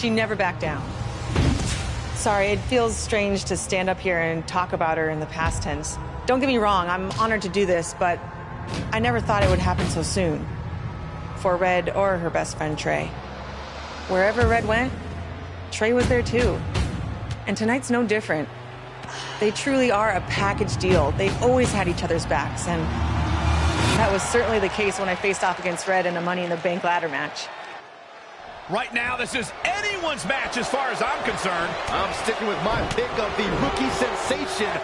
She never backed down. Sorry, it feels strange to stand up here and talk about her in the past tense. Don't get me wrong, I'm honored to do this, but I never thought it would happen so soon. For Red or her best friend, Trey. Wherever Red went, Trey was there too. And tonight's no different. They truly are a package deal. They've always had each other's backs, and that was certainly the case when I faced off against Red in a Money in the Bank ladder match. Right now, this is anyone's match as far as I'm concerned. I'm sticking with my pick of the rookie sensation.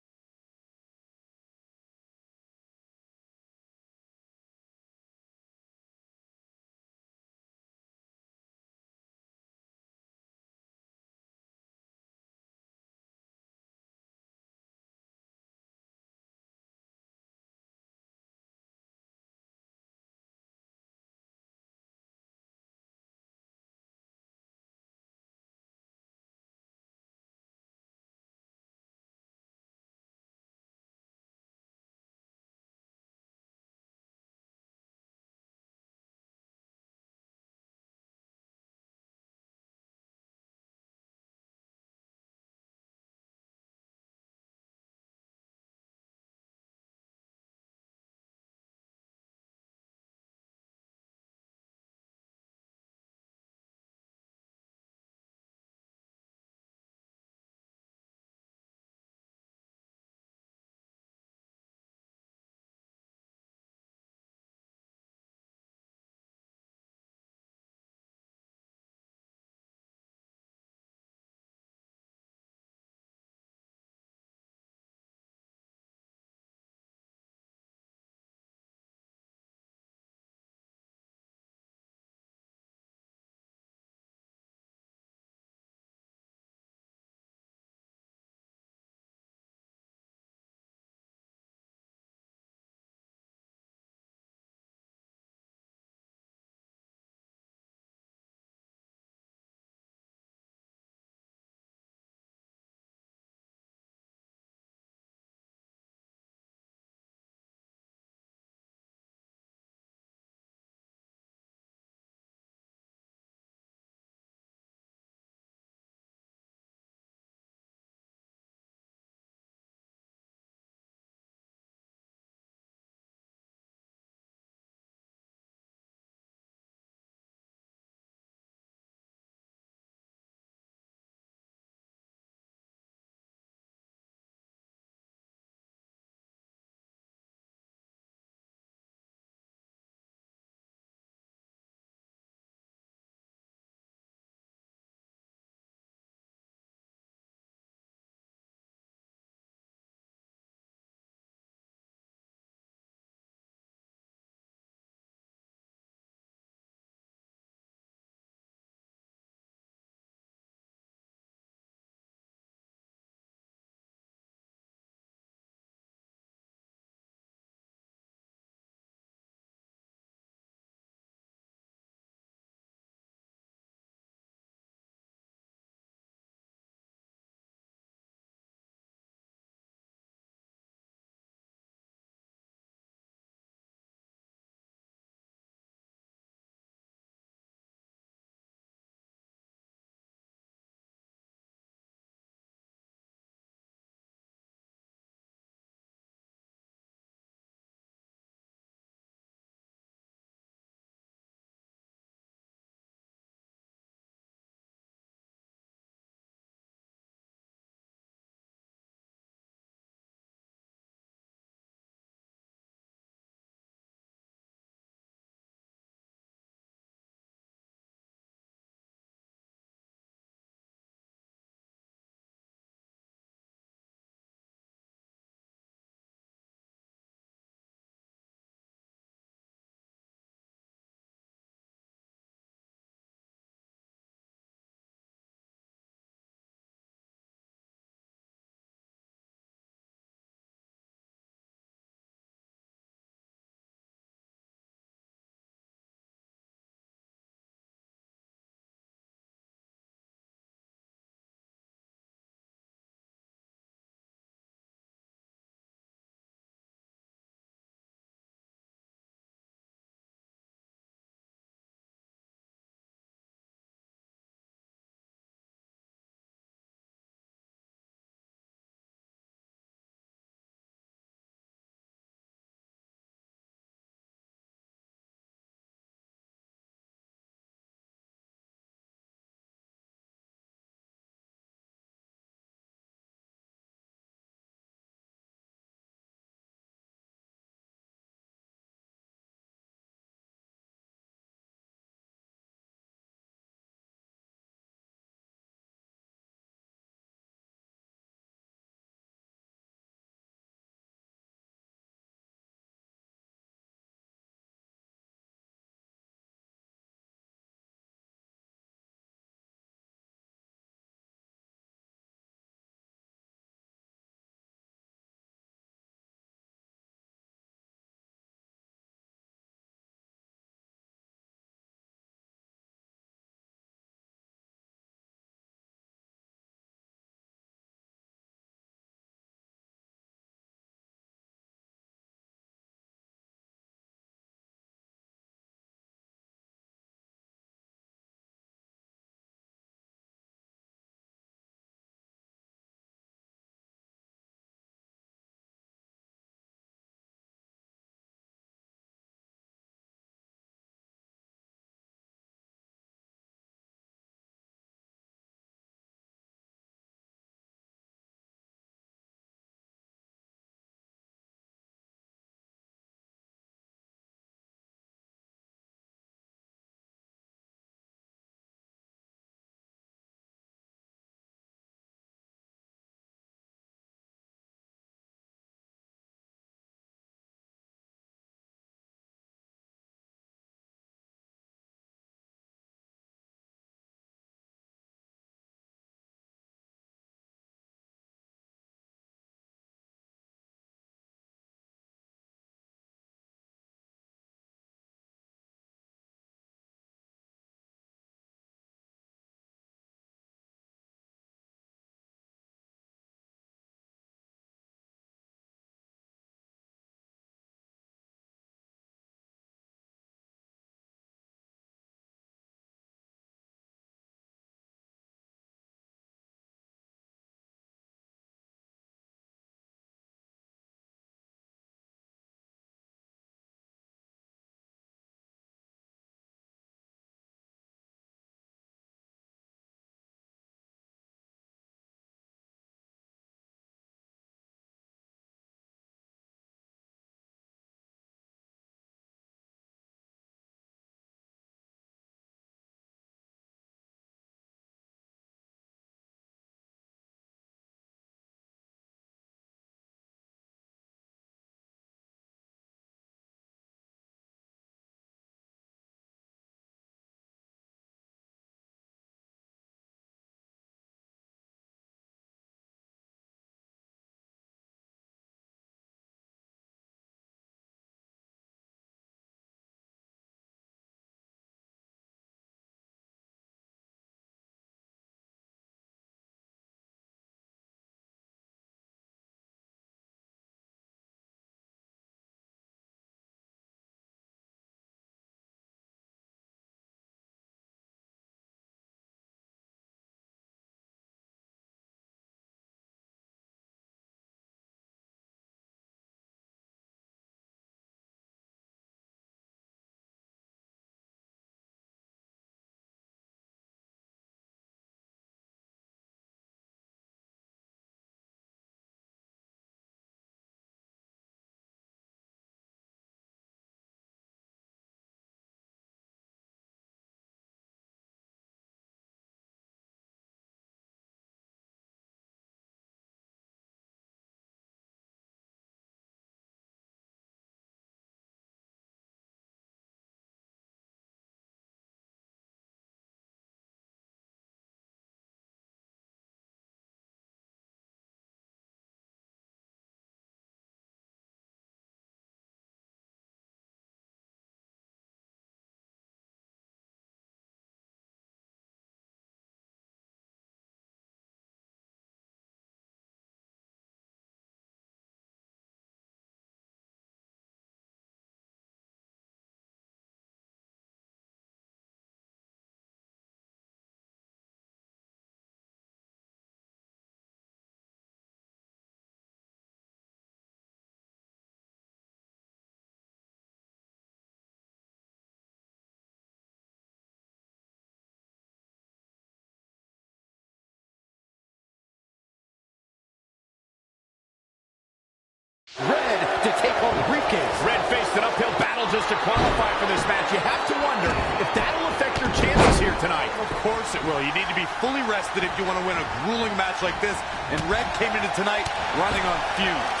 Red to take home the briefcase. Red faced an uphill battle just to qualify for this match. You have to wonder if that'll affect your chances here tonight. Of course it will. You need to be fully rested if you want to win a grueling match like this. And Red came into tonight running on fumes.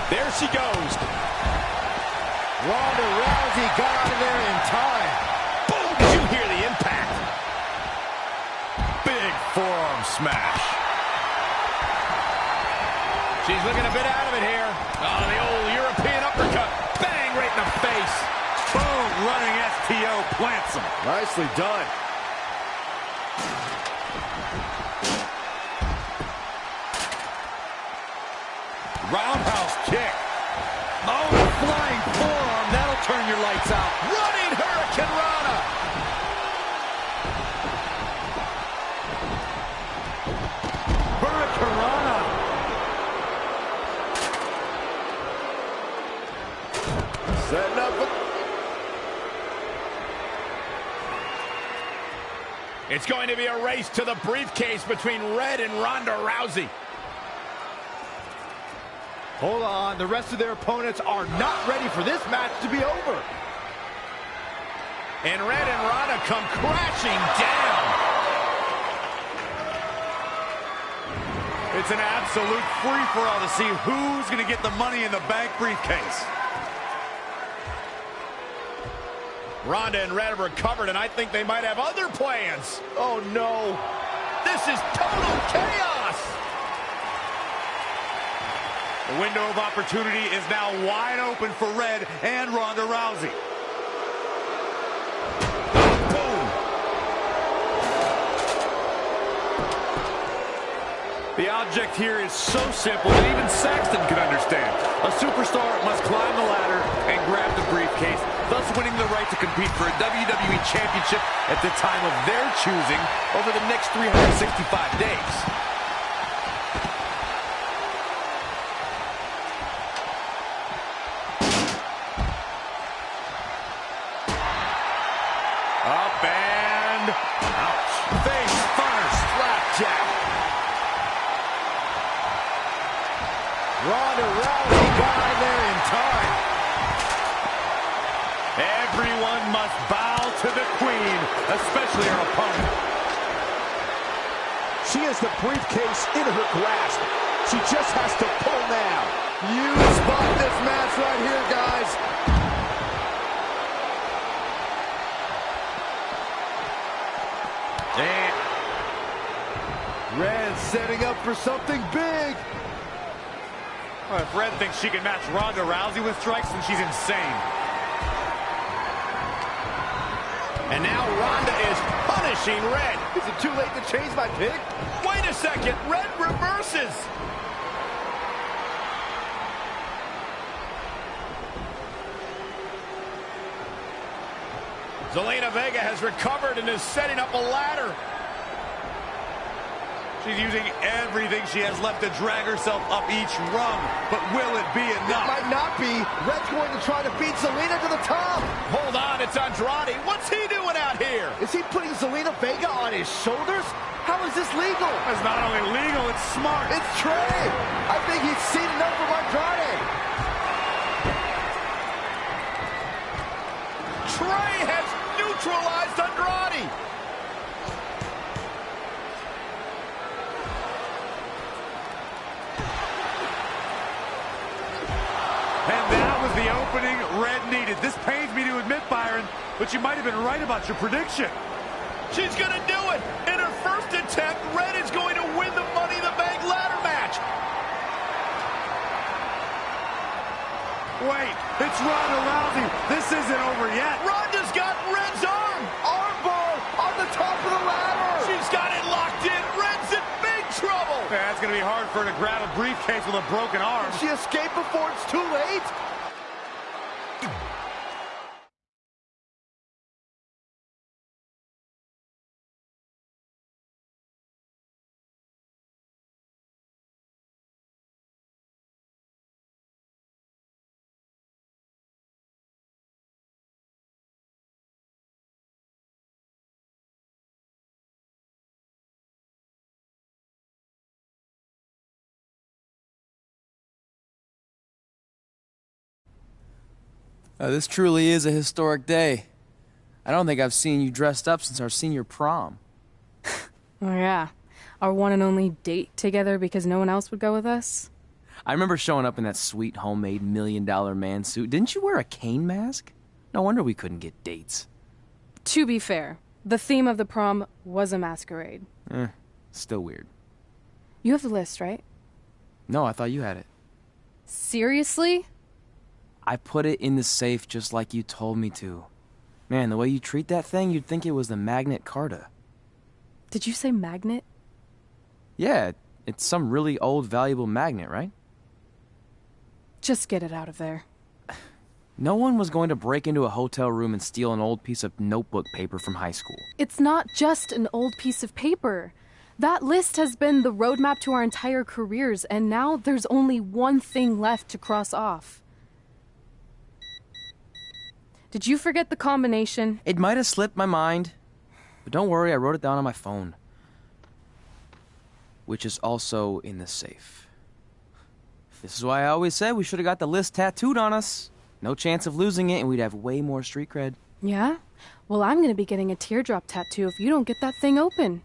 There she goes. Ronda Rousey got out of there in time. Boom! Did you hear the impact? Big forearm smash. She's looking a bit out of it here. Oh, the old European uppercut. Bang, right in the face. Boom, running STO plants him. Nicely done. Roundhouse kick. Oh, the flying forearm. That'll turn your lights out. Running Hurricane Rana. Hurricane Rana. Setting up. It's going to be a race to the briefcase between Red and Ronda Rousey. Hold on, the rest of their opponents are not ready for this match to be over. And Red and Ronda come crashing down. It's an absolute free-for-all to see who's going to get the Money in the Bank briefcase. Ronda and Red have recovered, and I think they might have other plans. Oh, no. This is total chaos. The window of opportunity is now wide open for Red and Ronda Rousey. Boom. The object here is so simple that even Saxton can understand. A superstar must climb the ladder and grab the briefcase, thus winning the right to compete for a WWE Championship at the time of their choosing over the next 365 days. Up and ouch. Face first. Slapjack. Ronda Rousey got in there in time. Everyone must bow to the queen, especially her opponent. She has the briefcase in her grasp. She just has to pull now. You spot this match right here, guys. And Red setting up for something big. well, if Red thinks she can match Ronda Rousey with strikes, then she's insane. And now Ronda is punishing Red. Is it too late to change my pick? Wait a second. Red reverses. Zelina Vega has recovered and is setting up a ladder. She's using everything she has left to drag herself up each rung. But will it be enough? It might not be. Red's going to try to beat Zelina to the top. Hold on, it's Andrade. What's he doing out here? Is he putting Zelina Vega on his shoulders? How is this legal? It's not only legal, it's smart. It's Trey. I think he's seen enough of Andrade. Trey has neutralized Andrade. And that was the opening Red needed. This pains me to admit, Byron, but you might have been right about your prediction. She's going to do it. In her first attempt, Red is going to win the Money in the Bank ladder match. Wait, it's Ronda Rousey. This isn't over yet. Ronda's got Red's arm. Armbar on the top of the ladder. She's got it locked in. Red's in big trouble. Yeah, it's going to be hard for her to grab a briefcase with a broken arm. She escaped before it's too late. This truly is a historic day. I don't think I've seen you dressed up since our senior prom. Oh yeah, our one and only date together because no one else would go with us? I remember showing up in that sweet homemade $1 million man suit. Didn't you wear a cane mask? No wonder we couldn't get dates. To be fair, the theme of the prom was a masquerade. Still weird. You have the list, right? No, I thought you had it. Seriously? I put it in the safe just like you told me to. Man, the way you treat that thing, you'd think it was the Magnet Carta. Did you say magnet? Yeah, it's some really old, valuable magnet, right? Just get it out of there. No one was going to break into a hotel room and steal an old piece of notebook paper from high school. It's not just an old piece of paper. That list has been the roadmap to our entire careers, and now there's only one thing left to cross off. Did you forget the combination? It might have slipped my mind, but don't worry, I wrote it down on my phone. Which is also in the safe. This is why I always said we should have got the list tattooed on us. No chance of losing it, and we'd have way more street cred. Yeah? Well, I'm gonna be getting a teardrop tattoo if you don't get that thing open.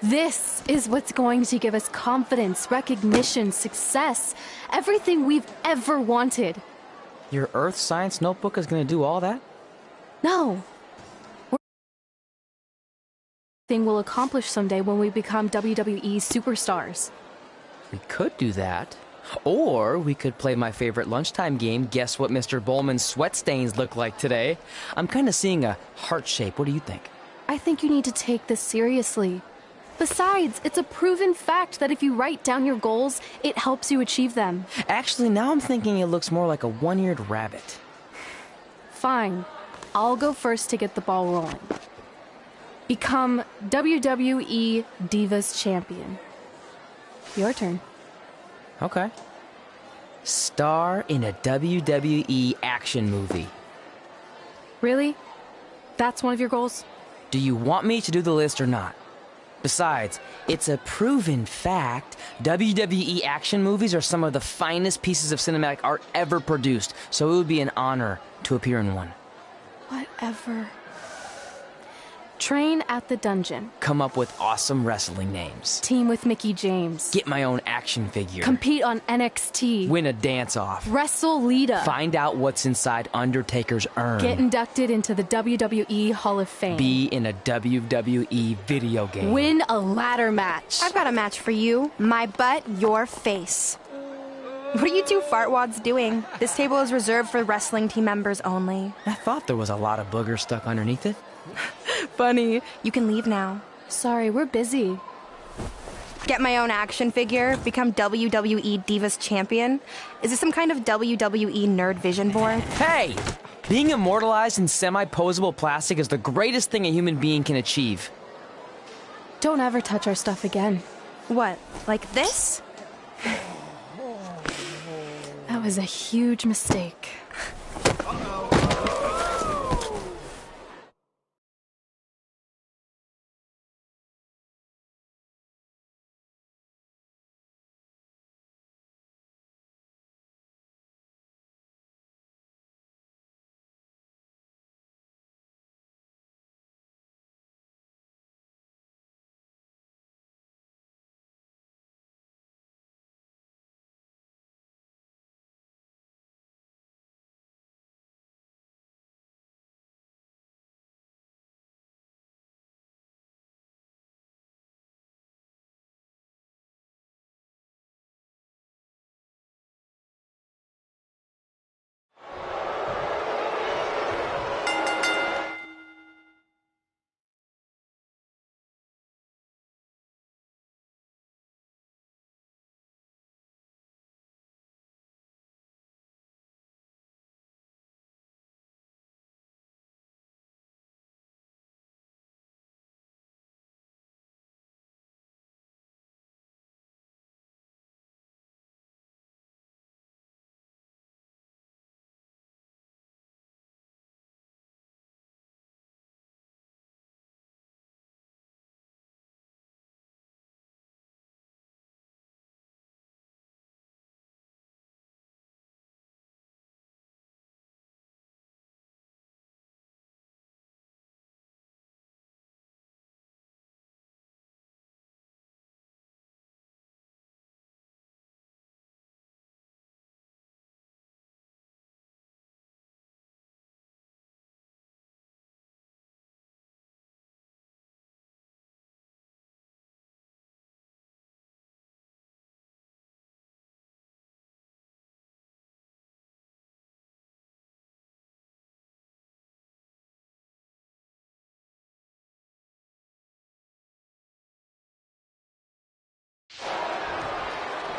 This is what's going to give us confidence, recognition, success, everything we've ever wanted. Your Earth Science notebook is going to do all that? No. Thing we'll accomplish someday when we become WWE superstars. We could do that. Or we could play my favorite lunchtime game, Guess What Mr. Bowman's Sweat Stains Look Like Today. I'm kind of seeing a heart shape. What do you think? I think you need to take this seriously. Besides, it's a proven fact that if you write down your goals, it helps you achieve them. Actually, now I'm thinking it looks more like a one-eared rabbit. Fine. I'll go first to get the ball rolling. Become WWE Divas Champion. Your turn. Okay. Star in a WWE action movie. Really? That's one of your goals? Do you want me to do the list or not? Besides, it's a proven fact, WWE action movies are some of the finest pieces of cinematic art ever produced, so it would be an honor to appear in one. Whatever. Train at the dungeon. Come up with awesome wrestling names. Team with Mickey James. Get my own action figure. Compete on NXT. Win a dance-off. Wrestle Lita. Find out what's inside Undertaker's urn. Get inducted into the WWE Hall of Fame. Be in a WWE video game. Win a ladder match. I've got a match for you. My butt, your face. What are you two fartwads doing? This table is reserved for wrestling team members only. I thought there was a lot of boogers stuck underneath it. Funny. You can leave now. Sorry, we're busy. Get my own action figure, become WWE Divas Champion. Is this some kind of WWE nerd vision board? Hey! Being immortalized in semi-posable plastic is the greatest thing a human being can achieve. Don't ever touch our stuff again. What, like this? That was a huge mistake.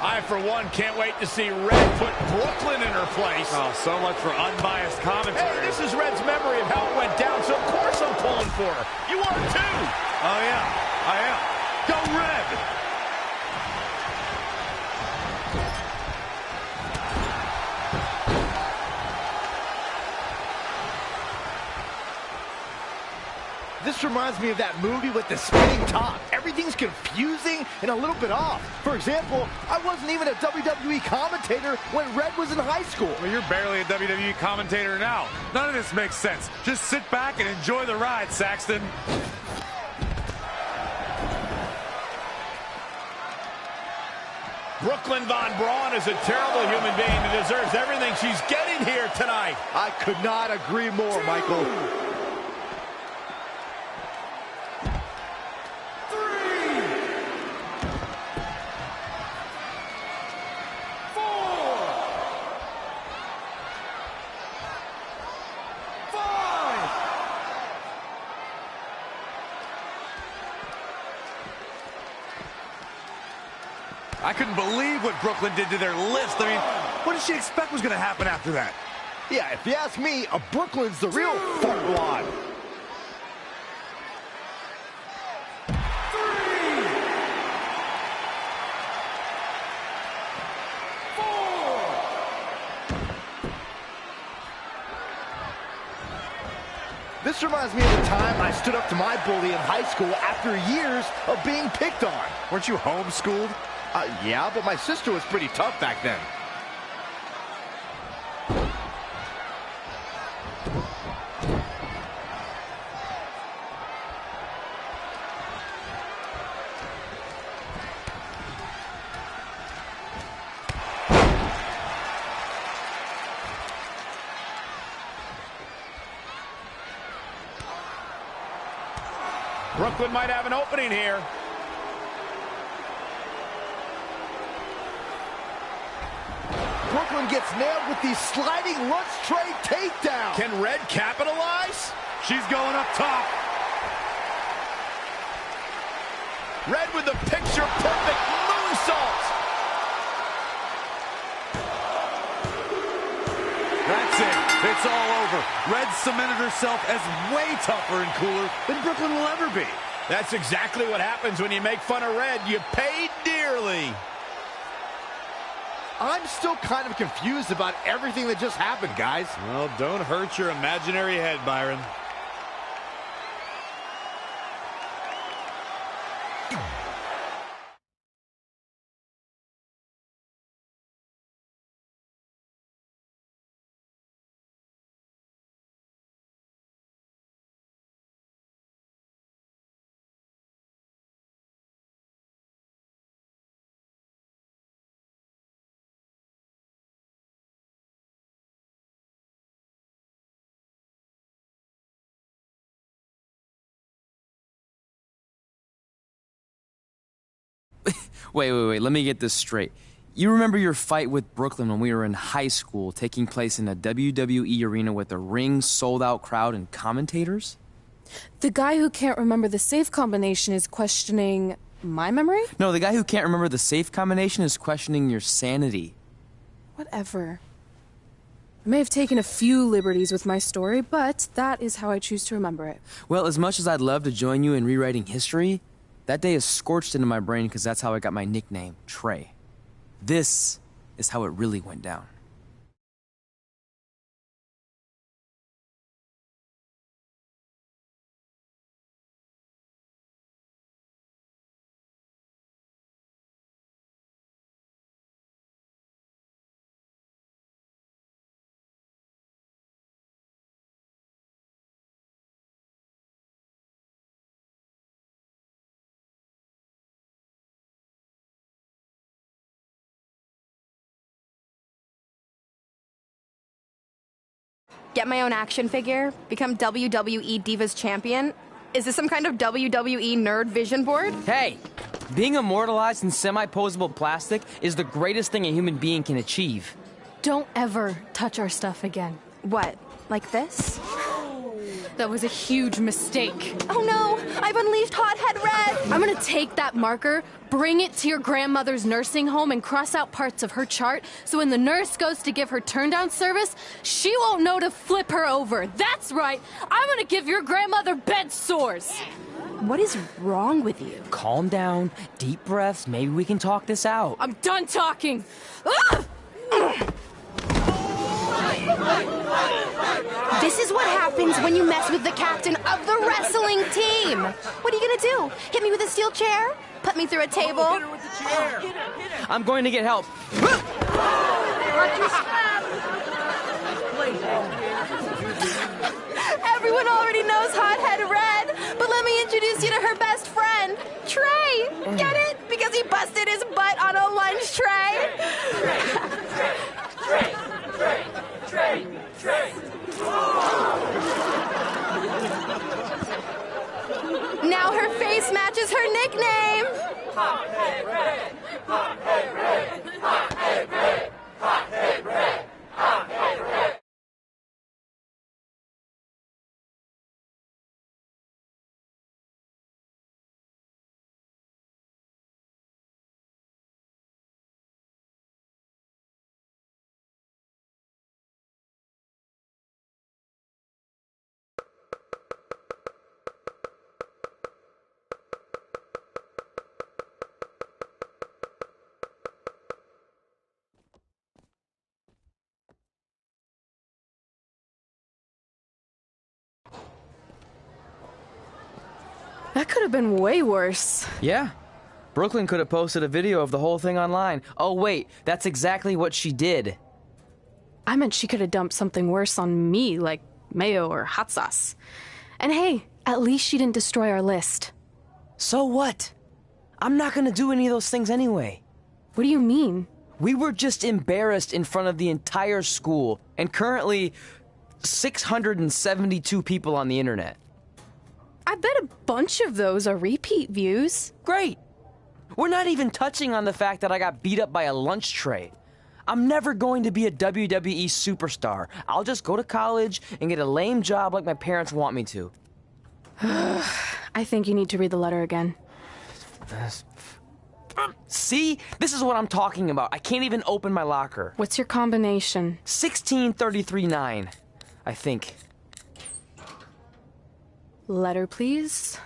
I, for one, can't wait to see Red put Brooklyn in her place. Oh, so much for unbiased commentary. Hey, this is Red's memory of how it went down, so of course I'm pulling for her. You are too. Oh, yeah, I am. Go Red! This reminds me of that movie with the spinning top. Everything's confusing and a little bit off. For example, I wasn't even a WWE commentator when Red was in high school. Well, you're barely a WWE commentator now. None of this makes sense. Just sit back and enjoy the ride, Saxton. Brooklyn Von Braun is a terrible human being who deserves everything she's getting here tonight. I could not agree more, Michael. I couldn't believe what Brooklyn did to their list. I mean, what did she expect was going to happen after that? Yeah, if you ask me, a Brooklyn's the real fartwad. This reminds me of the time I stood up to my bully in high school after years of being picked on. Weren't you homeschooled? Yeah, but my sister was pretty tough back then. Brooklyn might have an opening here. Brooklyn gets nailed with the sliding lunch tray takedown. Can Red capitalize? She's going up top. Red with the picture-perfect moonsault. That's it. It's all over. Red cemented herself as way tougher and cooler than Brooklyn will ever be. That's exactly what happens when you make fun of Red. You pay dearly. I'm still kind of confused about everything that just happened, guys. Well, don't hurt your imaginary head, Byron. Wait, let me get this straight. You remember your fight with Brooklyn when we were in high school, taking place in a WWE arena with a ring, sold-out crowd, and commentators? The guy who can't remember the safe combination is questioning my memory? No, the guy who can't remember the safe combination is questioning your sanity. Whatever. I may have taken a few liberties with my story, but that is how I choose to remember it. Well, as much as I'd love to join you in rewriting history, that day is scorched into my brain because that's how I got my nickname, Trey. This is how it really went down. Get my own action figure? Become WWE Divas Champion? Is this some kind of WWE nerd vision board? Hey, being immortalized in semi-posable plastic is the greatest thing a human being can achieve. Don't ever touch our stuff again. What, like this? That was a huge mistake. Oh no, I've unleashed Hothead Red! I'm gonna take that marker, bring it to your grandmother's nursing home, and cross out parts of her chart so when the nurse goes to give her turn-down service, she won't know to flip her over. That's right, I'm gonna give your grandmother bed sores. What is wrong with you? Calm down, deep breaths, maybe we can talk this out. I'm done talking. Ah! This is what happens when you mess with the captain of the wrestling team. What are you gonna do? Hit me with a steel chair? Put me through a table? Hit her with the chair. I'm going to get help. Everyone already knows Hothead Red, but let me introduce you to her best friend, Trey. Get it? Because he busted his butt on a lunch tray. Now her face matches her nickname. Hothead Red! Hothead Red! Hothead Red! Hothead Red! Hothead Red! That could have been way worse. Yeah. Brooklyn could have posted a video of the whole thing online. Oh, wait, that's exactly what she did. I meant she could have dumped something worse on me, like mayo or hot sauce. And hey, at least she didn't destroy our list. So what? I'm not gonna do any of those things anyway. What do you mean? We were just embarrassed in front of the entire school, and currently 672 people on the internet. I bet a bunch of those are repeat views. Great! We're not even touching on the fact that I got beat up by a lunch tray. I'm never going to be a WWE superstar. I'll just go to college and get a lame job like my parents want me to. I think you need to read the letter again. See? This is what I'm talking about. I can't even open my locker. What's your combination? 1633-9, I think. Letter, please.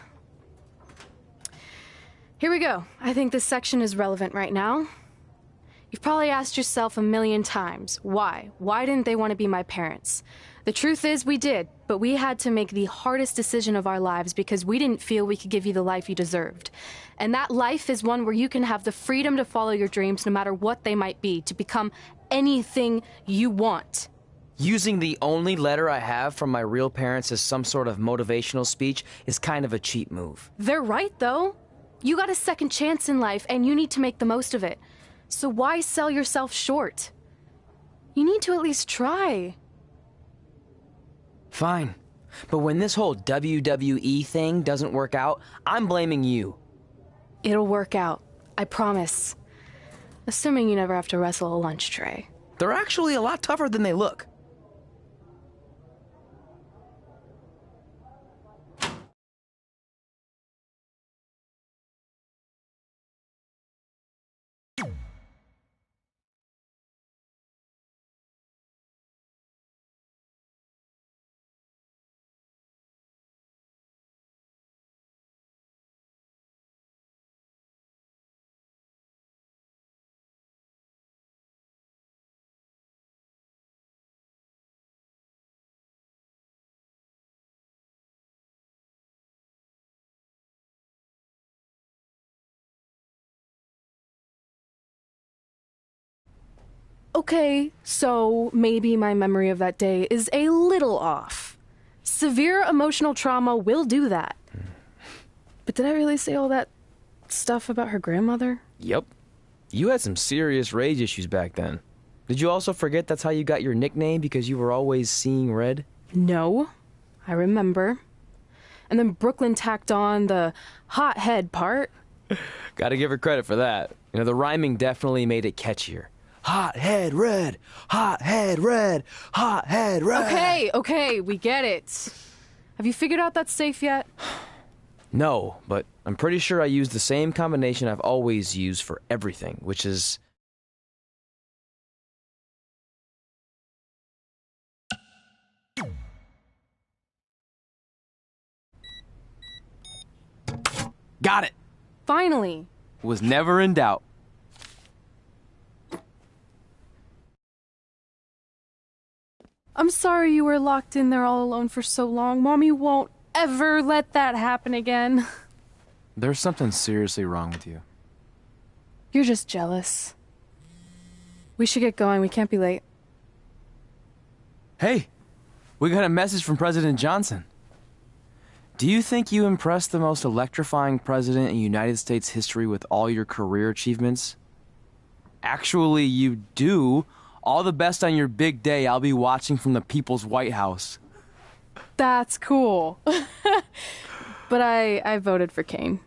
Here we go. I think this section is relevant right now. You've probably asked yourself a million times, why? Why didn't they want to be my parents? The truth is we did, but we had to make the hardest decision of our lives because we didn't feel we could give you the life you deserved. And that life is one where you can have the freedom to follow your dreams no matter what they might be, to become anything you want. Using the only letter I have from my real parents as some sort of motivational speech is kind of a cheap move. They're right, though. You got a second chance in life, and you need to make the most of it. So why sell yourself short? You need to at least try. Fine. But when this whole WWE thing doesn't work out, I'm blaming you. It'll work out. I promise. Assuming you never have to wrestle a lunch tray. They're actually a lot tougher than they look. Okay, so maybe my memory of that day is a little off. Severe emotional trauma will do that. But did I really say all that stuff about her grandmother? Yep. You had some serious rage issues back then. Did you also forget that's how you got your nickname because you were always seeing red? No, I remember. And then Brooklyn tacked on the hot head part. Gotta give her credit for that. You know, the rhyming definitely made it catchier. Hot head red, hot head red, hot head red. Okay, we get it. Have you figured out that safe yet? No, but I'm pretty sure I used the same combination I've always used for everything, which is... Got it! Finally! Was never in doubt. I'm sorry you were locked in there all alone for so long. Mommy won't ever let that happen again. There's something seriously wrong with you. You're just jealous. We should get going. We can't be late. Hey, we got a message from President Johnson. Do you think you impressed the most electrifying president in United States history with all your career achievements? Actually, you do. All the best on your big day. I'll be watching from the People's White House. That's cool. But I voted for Kane.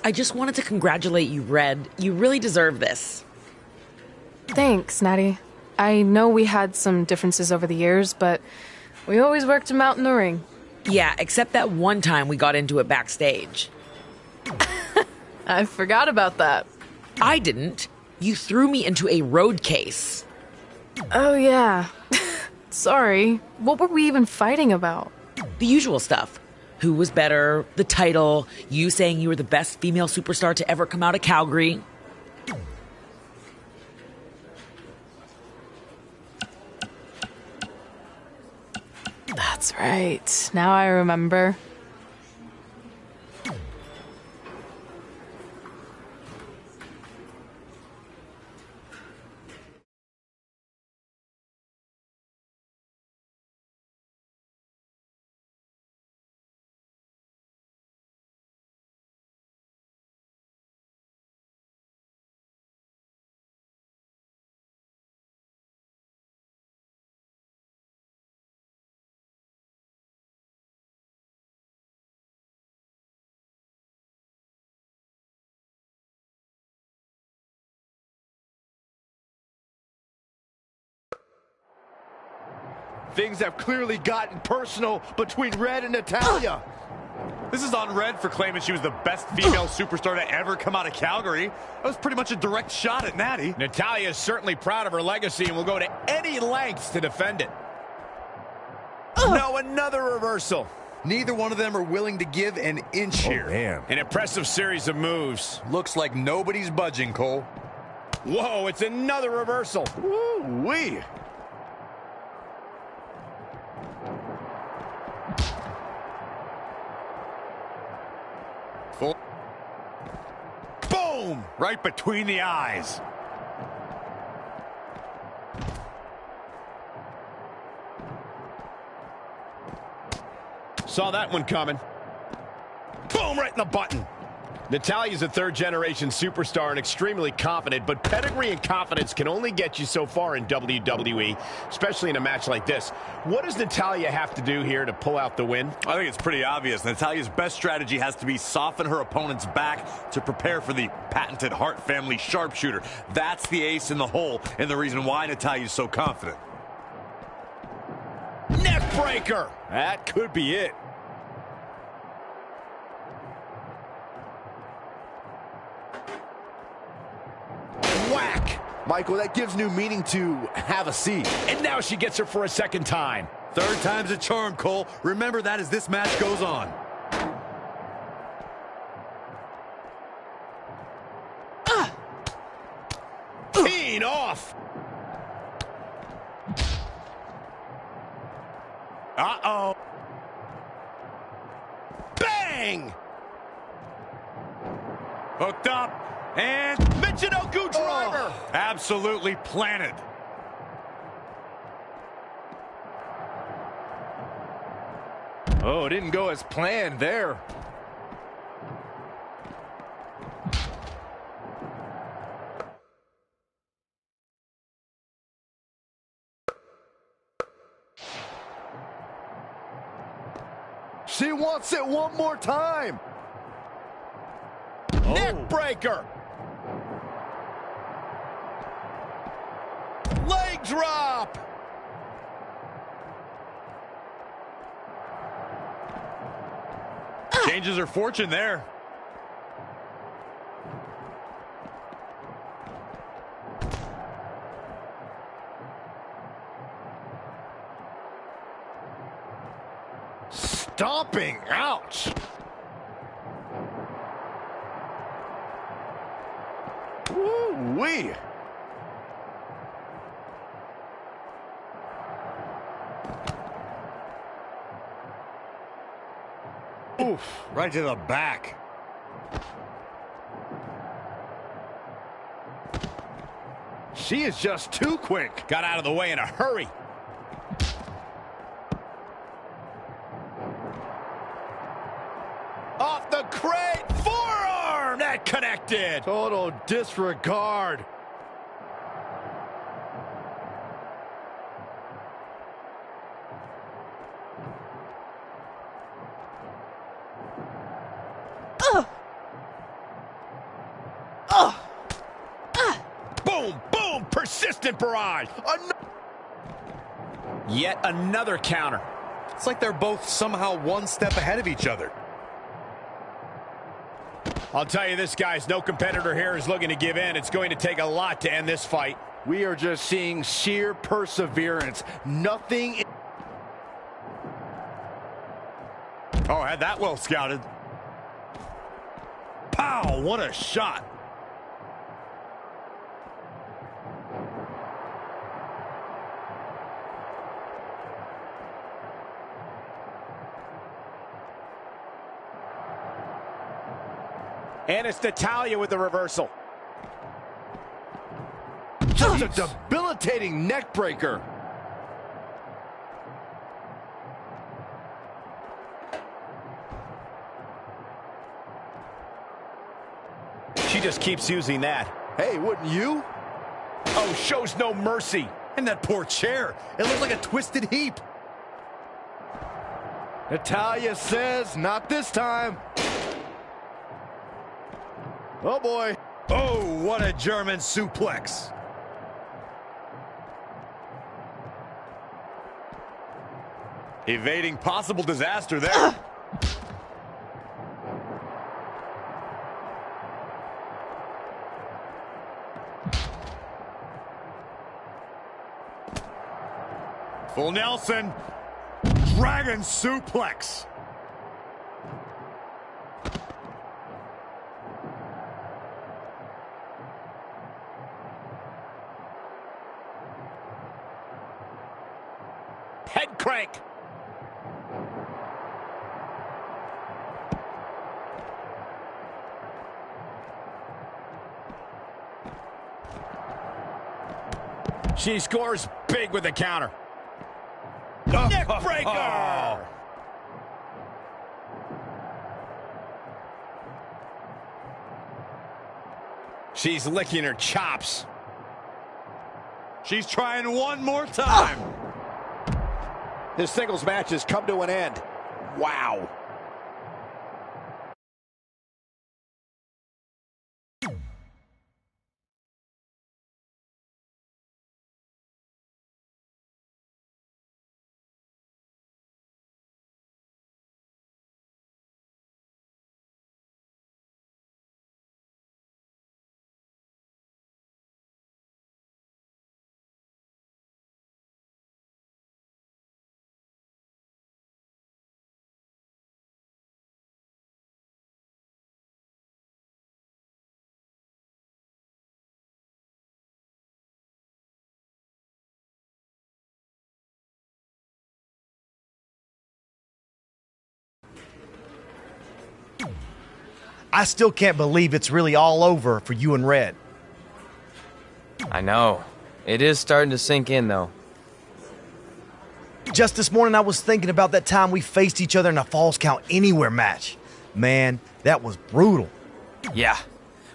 I just wanted to congratulate you, Red. You really deserve this. Thanks, Natty. I know we had some differences over the years, but we always worked them out in the ring. Yeah, except that one time we got into it backstage. I forgot about that. I didn't. You threw me into a road case. Oh, yeah. Sorry. What were we even fighting about? The usual stuff. Who was better, the title, you saying you were the best female superstar to ever come out of Calgary. That's right. Now I remember. Things have clearly gotten personal between Red and Natalya. This is on Red for claiming she was the best female superstar to ever come out of Calgary. That was pretty much a direct shot at Natty. Natalya is certainly proud of her legacy and will go to any lengths to defend it. No, another reversal. Neither one of them are willing to give an inch here. Man. An impressive series of moves. Looks like nobody's budging, Cole. Whoa, it's another reversal. Woo-wee. Boom! Right between the eyes. Saw that one coming. Boom! Right in the button. Natalya's a third-generation superstar and extremely confident, but pedigree and confidence can only get you so far in WWE, especially in a match like this. What does Natalya have to do here to pull out the win? I think it's pretty obvious. Natalya's best strategy has to be soften her opponent's back to prepare for the patented Hart family sharpshooter. That's the ace in the hole and the reason why Natalya's so confident. Neck breaker. That could be it. Whack. Michael, that gives new meaning to have a seat. And now she gets her for a second time. Third time's a charm, Cole. Remember that as this match goes on. Clean off. Uh-oh. Bang! Hooked up, and Michinoku driver! absolutely planted. Oh, it didn't go as planned there. She wants it one more time. Neck breaker! Leg drop! Changes her fortune there. Stomping. Ouch. Woo-wee. Oof, right to the back. She is just too quick. Got out of the way in a hurry. Off the crate, forearm! That connected. Total disregard. Boom, boom, persistent barrage. Yet another counter. It's like they're both somehow one step ahead of each other. I'll tell you this, guys, no competitor here is looking to give in. It's going to take a lot to end this fight. We are just seeing sheer perseverance. Nothing. Oh, had that well scouted. Pow, what a shot. And it's Natalya with the reversal. Just a debilitating neck breaker. She just keeps using that. Hey, wouldn't you? Oh, shows no mercy. And that poor chair. It looked like a twisted heap. Natalya says, not this time. Oh, boy. Oh, what a German suplex. Evading possible disaster there. Full Nelson. Dragon suplex. Head crank. She scores big with the counter. Neck breaker! She's licking her chops. She's trying one more time. This singles match has come to an end. Wow. I still can't believe it's really all over for you and Red. I know. It is starting to sink in, though. Just this morning, I was thinking about that time we faced each other in a Falls Count Anywhere match. Man, that was brutal. Yeah.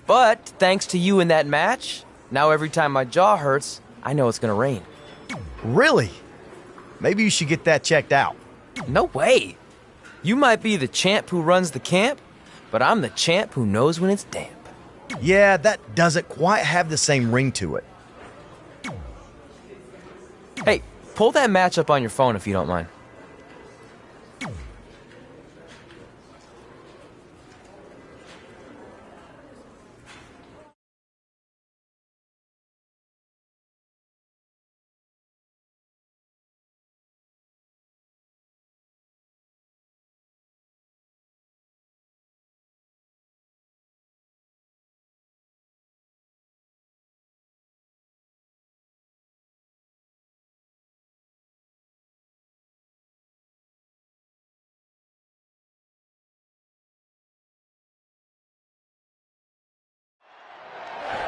But thanks to you in that match, now every time my jaw hurts, I know it's gonna rain. Really? Maybe you should get that checked out. No way. You might be the champ who runs the camp, but I'm the champ who knows when it's damp. Yeah, that doesn't quite have the same ring to it. Hey, pull that match up on your phone if you don't mind.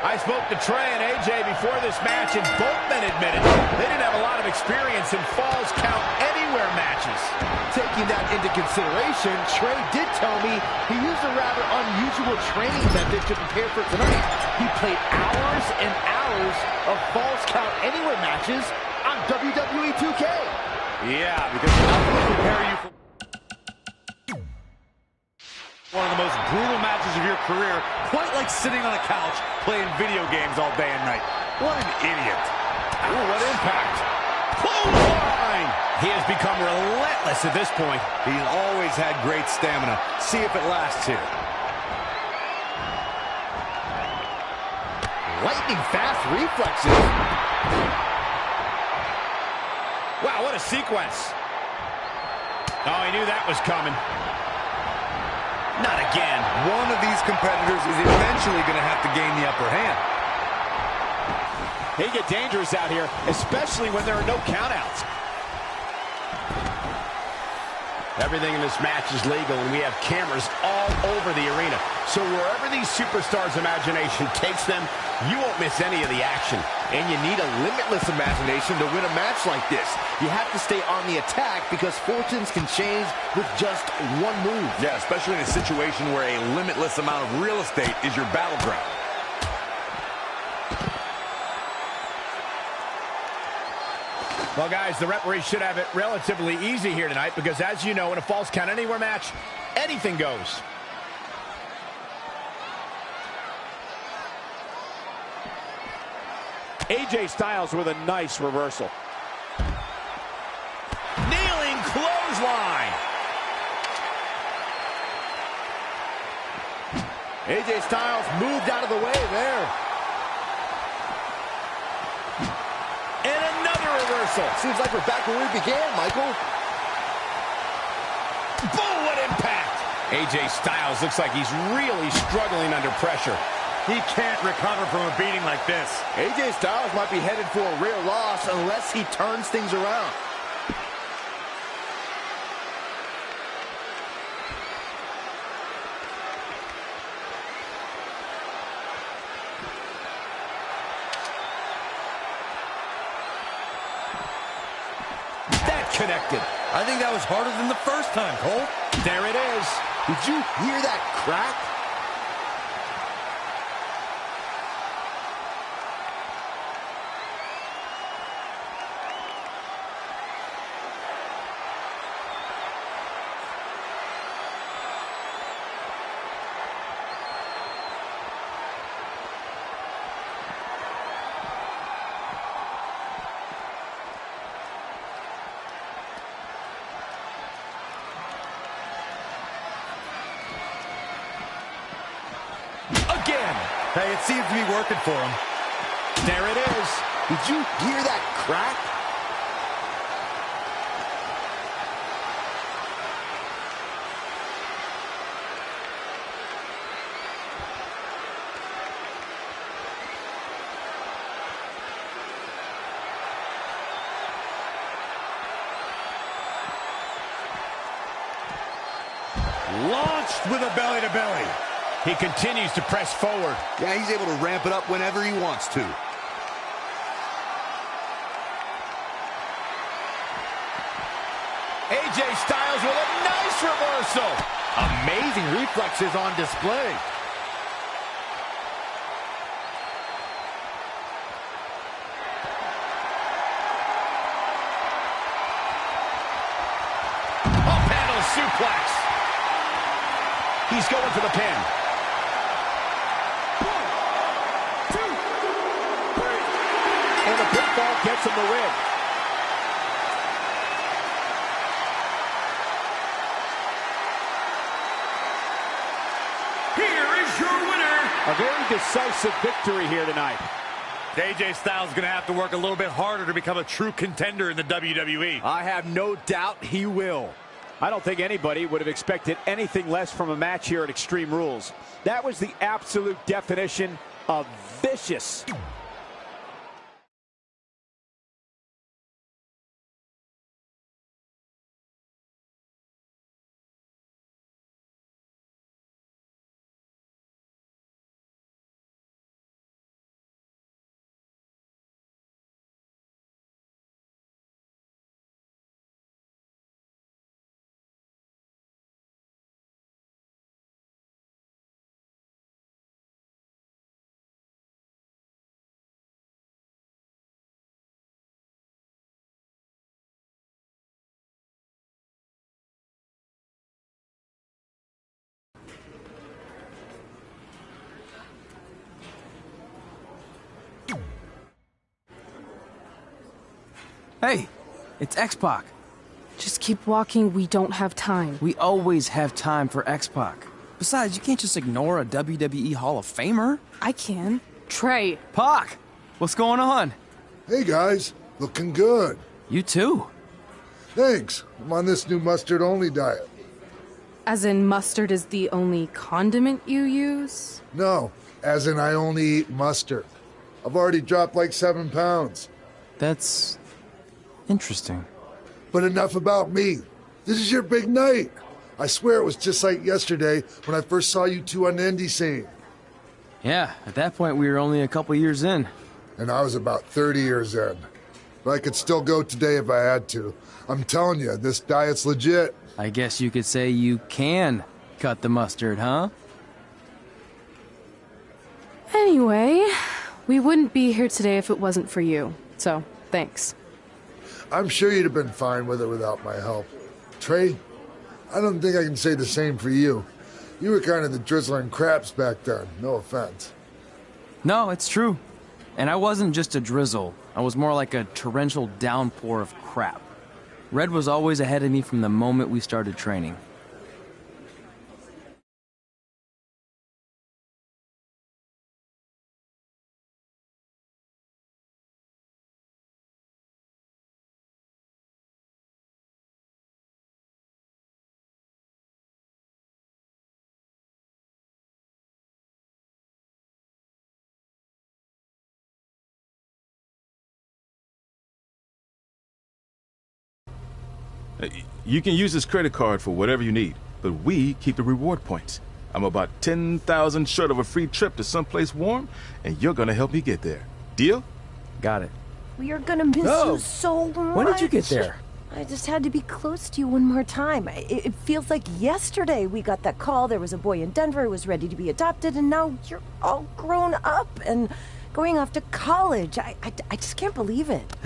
I spoke to Trey and AJ before this match, and both men admitted they didn't have a lot of experience in Falls Count Anywhere matches. Taking that into consideration, Trey did tell me he used a rather unusual training method to prepare for tonight. He played hours and hours of Falls Count Anywhere matches on WWE 2K. Yeah, because nothing will prepare you for one of the most brutal matches of your career, quite like sitting on a couch playing video games all day and night. What an idiot. Ooh, what impact. Clothesline! He has become relentless at this point. He's always had great stamina. See if it lasts here. Lightning fast reflexes. Wow, what a sequence. Oh, he knew that was coming. Not again. One of these competitors is eventually going to have to gain the upper hand. They get dangerous out here, especially when there are no countouts. Everything in this match is legal, and we have cameras all over the arena. So wherever these superstars' imagination takes them, you won't miss any of the action. And you need a limitless imagination to win a match like this. You have to stay on the attack because fortunes can change with just one move. Yeah, especially in a situation where a limitless amount of real estate is your battleground. Well, guys, the referee should have it relatively easy here tonight because, as you know, in a Falls Count Anywhere match, anything goes. AJ Styles with a nice reversal. Kneeling clothesline. AJ Styles moved out of the way there. And another reversal. Seems like we're back where we began, Michael. Boom, what impact. AJ Styles looks like he's really struggling under pressure. He can't recover from a beating like this. AJ Styles might be headed for a rare loss unless he turns things around. That connected. I think that was harder than the first time, Cole. There it is. Did you hear that crack? Hey, it seems to be working for him. There it is. Did you hear that crack? Launched with a belly-to-belly. He continues to press forward. Yeah, he's able to ramp it up whenever he wants to. AJ Styles with a nice reversal. Amazing reflexes on display. Off-handle suplex. He's going for the pin. 1, 2, 3. And the pinfall gets him the win. A very decisive victory here tonight. AJ Styles is going to have to work a little bit harder to become a true contender in the WWE. I have no doubt he will. I don't think anybody would have expected anything less from a match here at Extreme Rules. That was the absolute definition of vicious. Hey, it's X-Pac. Just keep walking, we don't have time. We always have time for X-Pac. Besides, you can't just ignore a WWE Hall of Famer. I can. Trey. Pac, what's going on? Hey guys, looking good. You too. Thanks. I'm on this new mustard-only diet. As in mustard is the only condiment you use? No, as in I only eat mustard. I've already dropped like 7 pounds. That's interesting. But enough about me. This is your big night. I swear it was just like yesterday when I first saw you two on the indie scene. Yeah, at that point we were only a couple years in. And I was about 30 years in. But I could still go today if I had to. I'm telling you, this diet's legit. I guess you could say you can cut the mustard, huh? Anyway, we wouldn't be here today if it wasn't for you. So, thanks. I'm sure you'd have been fine with it without my help. Trey, I don't think I can say the same for you. You were kind of the drizzling craps back then, no offense. No, it's true. And I wasn't just a drizzle. I was more like a torrential downpour of crap. Red was always ahead of me from the moment we started training. You can use this credit card for whatever you need, but we keep the reward points. I'm about 10,000 short of a free trip to someplace warm, and you're gonna help me get there. Deal? Got it. We are gonna miss you so much. When did you get there? I just had to be close to you one more time. It feels like yesterday we got that call. There was a boy in Denver who was ready to be adopted, and now you're all grown up and going off to college. I just can't believe it.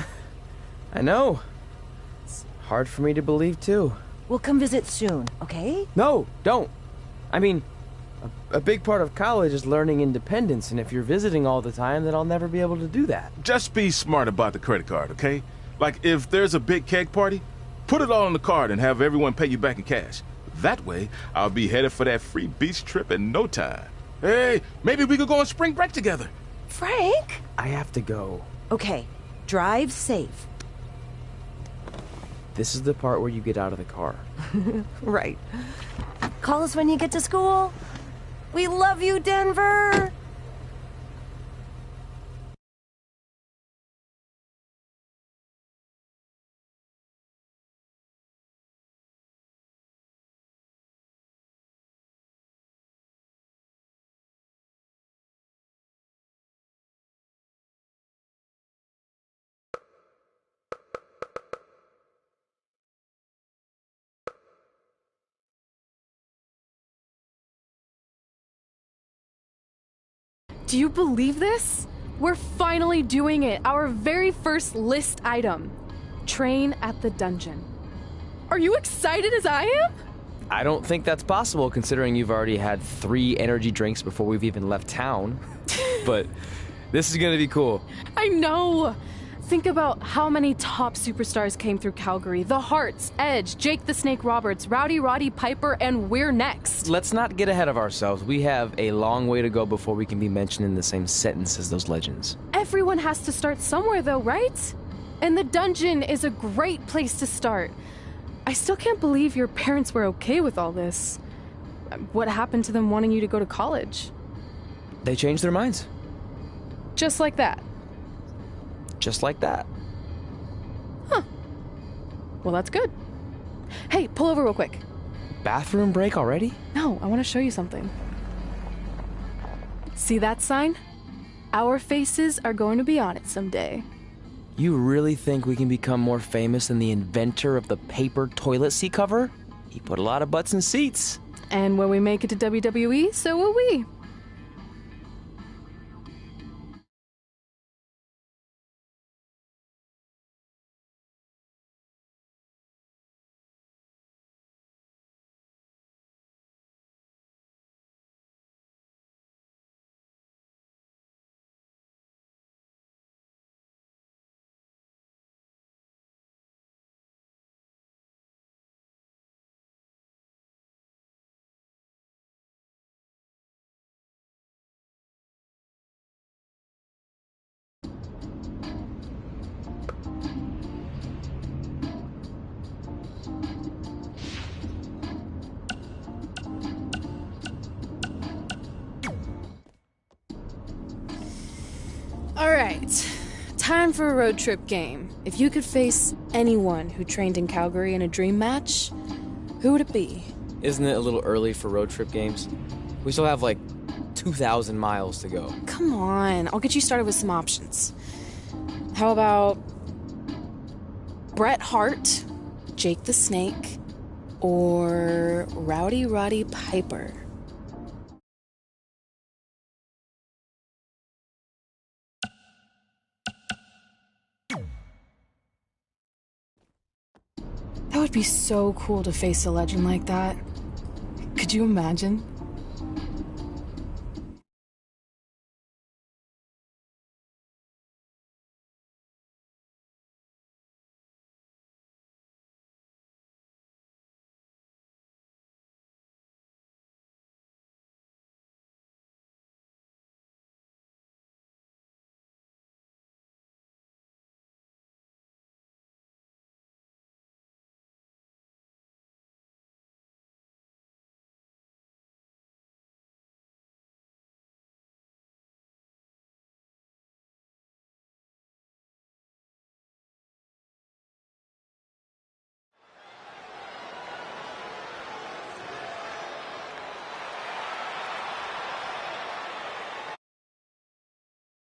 I know. Hard for me to believe, too. We'll come visit soon, okay? No, don't. I mean, a big part of college is learning independence, and if you're visiting all the time, then I'll never be able to do that. Just be smart about the credit card, okay? Like, if there's a big keg party, put it all on the card and have everyone pay you back in cash. That way, I'll be headed for that free beach trip in no time. Hey, maybe we could go on spring break together. Frank? I have to go. Okay, drive safe. This is the part where you get out of the car. Right. Call us when you get to school. We love you, Denver! Do you believe this? We're finally doing it. Our very first list item. Train at the dungeon. Are you excited as I am? I don't think that's possible considering you've already had 3 energy drinks before we've even left town. But this is gonna be cool. I know. Think about how many top superstars came through Calgary. The Hearts, Edge, Jake the Snake Roberts, Rowdy Roddy Piper, and we're next. Let's not get ahead of ourselves. We have a long way to go before we can be mentioned in the same sentence as those legends. Everyone has to start somewhere though, right? And the dungeon is a great place to start. I still can't believe your parents were okay with all this. What happened to them wanting you to go to college? They changed their minds. Just like that. Just like that. Huh. Well, that's good. Hey, pull over real quick. Bathroom break already? No, I want to show you something. See that sign? Our faces are going to be on it someday. You really think we can become more famous than the inventor of the paper toilet seat cover? He put a lot of butts in seats. And when we make it to WWE, so will we. Alright, time for a road trip game. If you could face anyone who trained in Calgary in a dream match, who would it be? Isn't it a little early for road trip games? We still have like 2,000 miles to go. Come on, I'll get you started with some options. How about Bret Hart, Jake the Snake, or Rowdy Roddy Piper? That would be so cool to face a legend like that. Could you imagine?